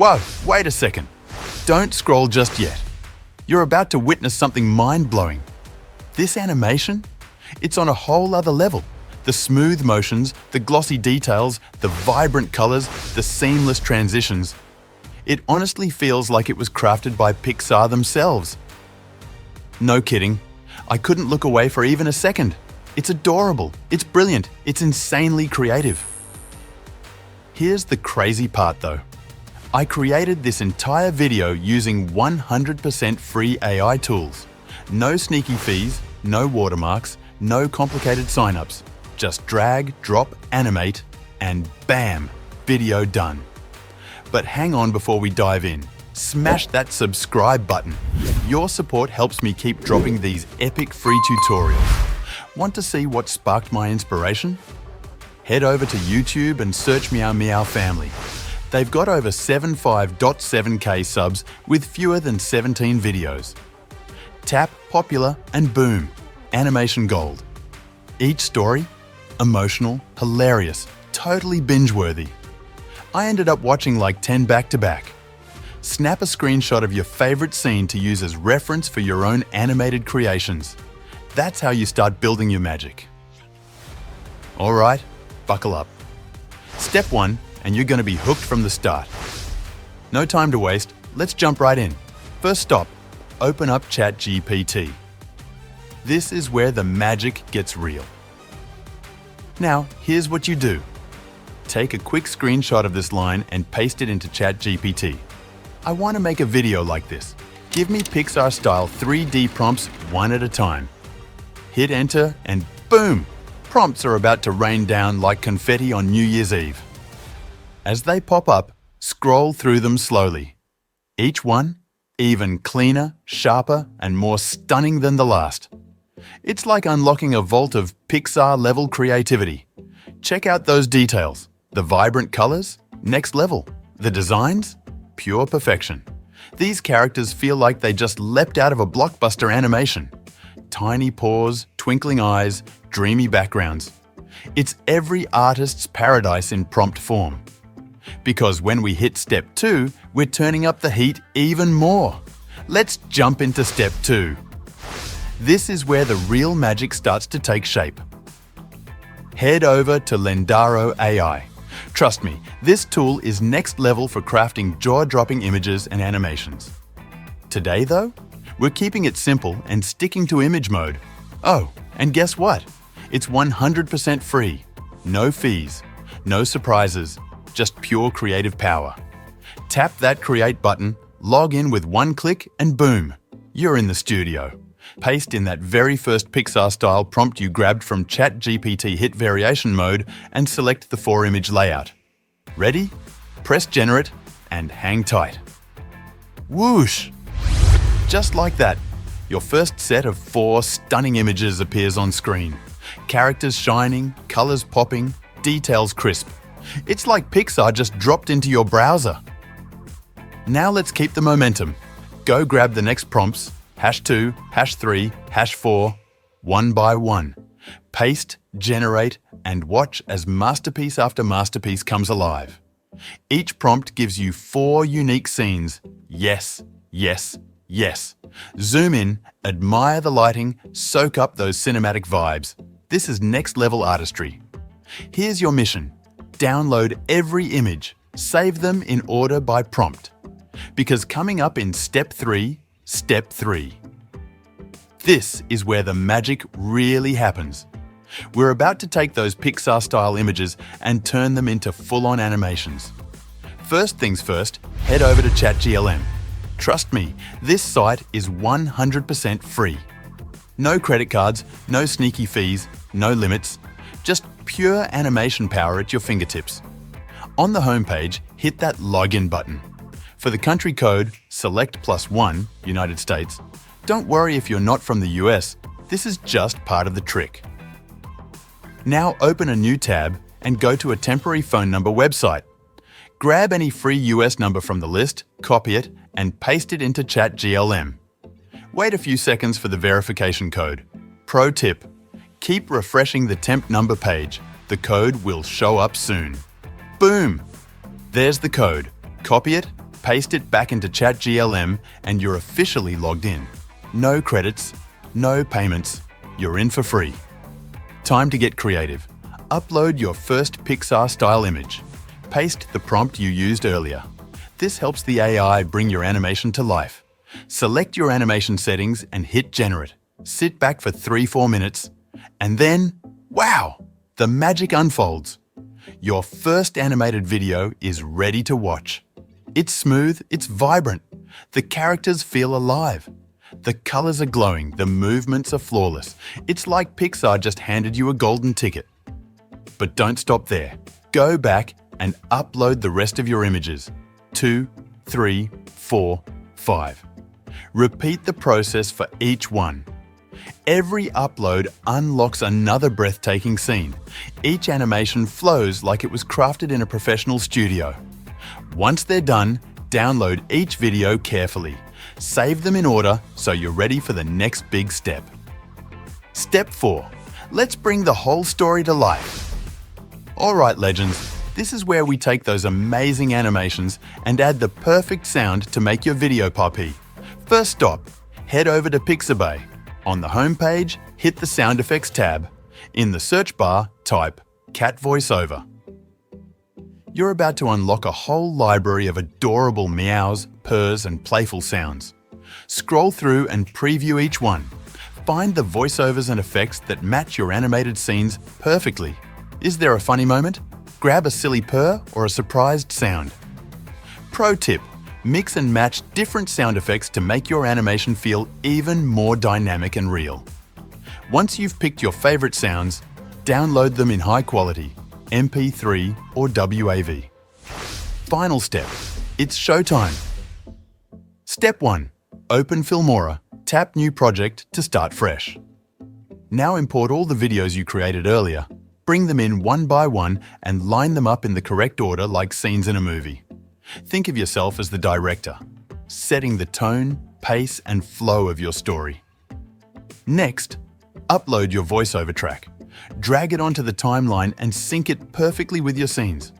Whoa, wait a second. Don't scroll just yet. You're about to witness something mind-blowing. This animation? It's on a whole other level. The smooth motions, the glossy details, the vibrant colors, the seamless transitions. It honestly feels like it was crafted by Pixar themselves. No kidding. I couldn't look away for even a second. It's adorable, it's brilliant, it's insanely creative. Here's the crazy part though. I created this entire video using 100% free AI tools. No sneaky fees, no watermarks, no complicated signups. Just drag, drop, animate, and bam, video done. But hang on before we dive in. Smash that subscribe button. Your support helps me keep dropping these epic free tutorials. Want to see what sparked my inspiration? Head over to YouTube and search Meow Meow Family. They've got over 75.7k subs with fewer than 17 videos. Tap popular and boom, animation gold. Each story, emotional, hilarious, totally binge-worthy. I ended up watching like 10 back-to-back. Snap a screenshot of your favorite scene to use as reference for your own animated creations. That's how you start building your magic. All right, buckle up. Step 1, and you're going to be hooked from the start. No time to waste, let's jump right in. First stop, open up ChatGPT. This is where the magic gets real. Now, here's what you do. Take a quick screenshot of this line and paste it into ChatGPT. I want to make a video like this. Give me Pixar-style 3D prompts one at a time. Hit enter and boom! Prompts are about to rain down like confetti on New Year's Eve. As they pop up, scroll through them slowly. Each one even cleaner, sharper, and more stunning than the last. It's like unlocking a vault of Pixar-level creativity. Check out those details. The vibrant colors, next level. The designs, pure perfection. These characters feel like they just leapt out of a blockbuster animation. Tiny paws, twinkling eyes, dreamy backgrounds. It's every artist's paradise in prompt form. Because when we hit step 2, we're turning up the heat even more. Let's jump into step 2. This is where the real magic starts to take shape. Head over to Leonardo AI. Trust me, this tool is next level for crafting jaw-dropping images and animations. Today though, we're keeping it simple and sticking to image mode. Oh, and guess what? It's 100% free. No fees, no surprises, just pure creative power. Tap that create button, log in with one click and boom, you're in the studio. Paste in that very first Pixar-style prompt you grabbed from ChatGPT hit variation mode and select the 4-image layout. Ready? Press generate and hang tight. Whoosh! Just like that, your first set of 4 stunning images appears on screen. Characters shining, colors popping, details crisp. It's like Pixar just dropped into your browser. Now let's keep the momentum. Go grab the next prompts, #2, #3, #4, one by one. Paste, generate, and watch as masterpiece after masterpiece comes alive. Each prompt gives you 4 unique scenes. Yes, yes, yes. Zoom in, admire the lighting, soak up those cinematic vibes. This is next level artistry. Here's your mission. Download every image, save them in order by prompt. Because coming up in step 3, this is where the magic really happens. We're about to take those Pixar-style images and turn them into full-on animations. First things first, head over to ChatGLM. Trust me, this site is 100% free. No credit cards, no sneaky fees, no limits, just pure animation power at your fingertips. On the homepage, hit that login button. For the country code, select +1, United States. Don't worry if you're not from the US, this is just part of the trick. Now open a new tab and go to a temporary phone number website. Grab any free US number from the list, copy it, and paste it into ChatGLM. Wait a few seconds for the verification code. Pro tip, keep refreshing the temp number page. The code will show up soon. Boom! There's the code. Copy it, paste it back into ChatGLM, and you're officially logged in. No credits, no payments, you're in for free. Time to get creative. Upload your first Pixar-style image. Paste the prompt you used earlier. This helps the AI bring your animation to life. Select your animation settings and hit Generate. Sit back for 3-4 minutes, and then, wow, the magic unfolds. Your first animated video is ready to watch. It's smooth, it's vibrant. The characters feel alive. The colors are glowing, the movements are flawless. It's like Pixar just handed you a golden ticket. But don't stop there. Go back and upload the rest of your images. 2, 3, 4, 5. Repeat the process for each one. Every upload unlocks another breathtaking scene. Each animation flows like it was crafted in a professional studio. Once they're done, download each video carefully. Save them in order so you're ready for the next big step. Step 4. Let's bring the whole story to life. Alright legends, this is where we take those amazing animations and add the perfect sound to make your video poppy. First stop, head over to Pixabay. On the home page, hit the Sound Effects tab. In the search bar, type Cat VoiceOver. You're about to unlock a whole library of adorable meows, purrs, and playful sounds. Scroll through and preview each one. Find the voiceovers and effects that match your animated scenes perfectly. Is there a funny moment? Grab a silly purr or a surprised sound. Pro tip: mix and match different sound effects to make your animation feel even more dynamic and real. Once you've picked your favorite sounds, download them in high quality, MP3 or WAV. Final step, it's showtime. Step 1. Open Filmora, tap New Project to start fresh. Now import all the videos you created earlier, bring them in one by one and line them up in the correct order like scenes in a movie. Think of yourself as the director, setting the tone, pace, and flow of your story. Next, upload your voiceover track. Drag it onto the timeline and sync it perfectly with your scenes.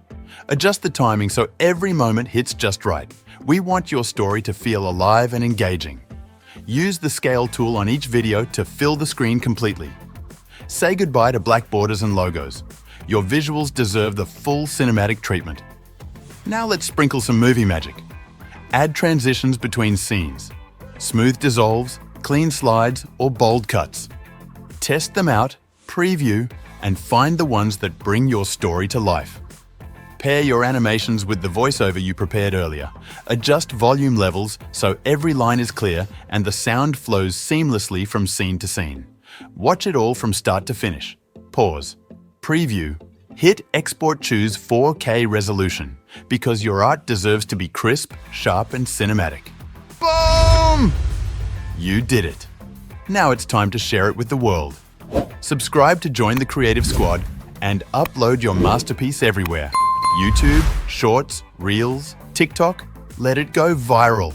Adjust the timing so every moment hits just right. We want your story to feel alive and engaging. Use the scale tool on each video to fill the screen completely. Say goodbye to black borders and logos. Your visuals deserve the full cinematic treatment. Now let's sprinkle some movie magic. Add transitions between scenes, smooth dissolves, clean slides, or bold cuts. Test them out, preview, and find the ones that bring your story to life. Pair your animations with the voiceover you prepared earlier. Adjust volume levels so every line is clear and the sound flows seamlessly from scene to scene. Watch it all from start to finish. Pause. Preview. Hit Export, choose 4K resolution because your art deserves to be crisp, sharp, and cinematic. Boom! You did it. Now it's time to share it with the world. Subscribe to join the Creative Squad and upload your masterpiece everywhere. YouTube, Shorts, Reels, TikTok, let it go viral.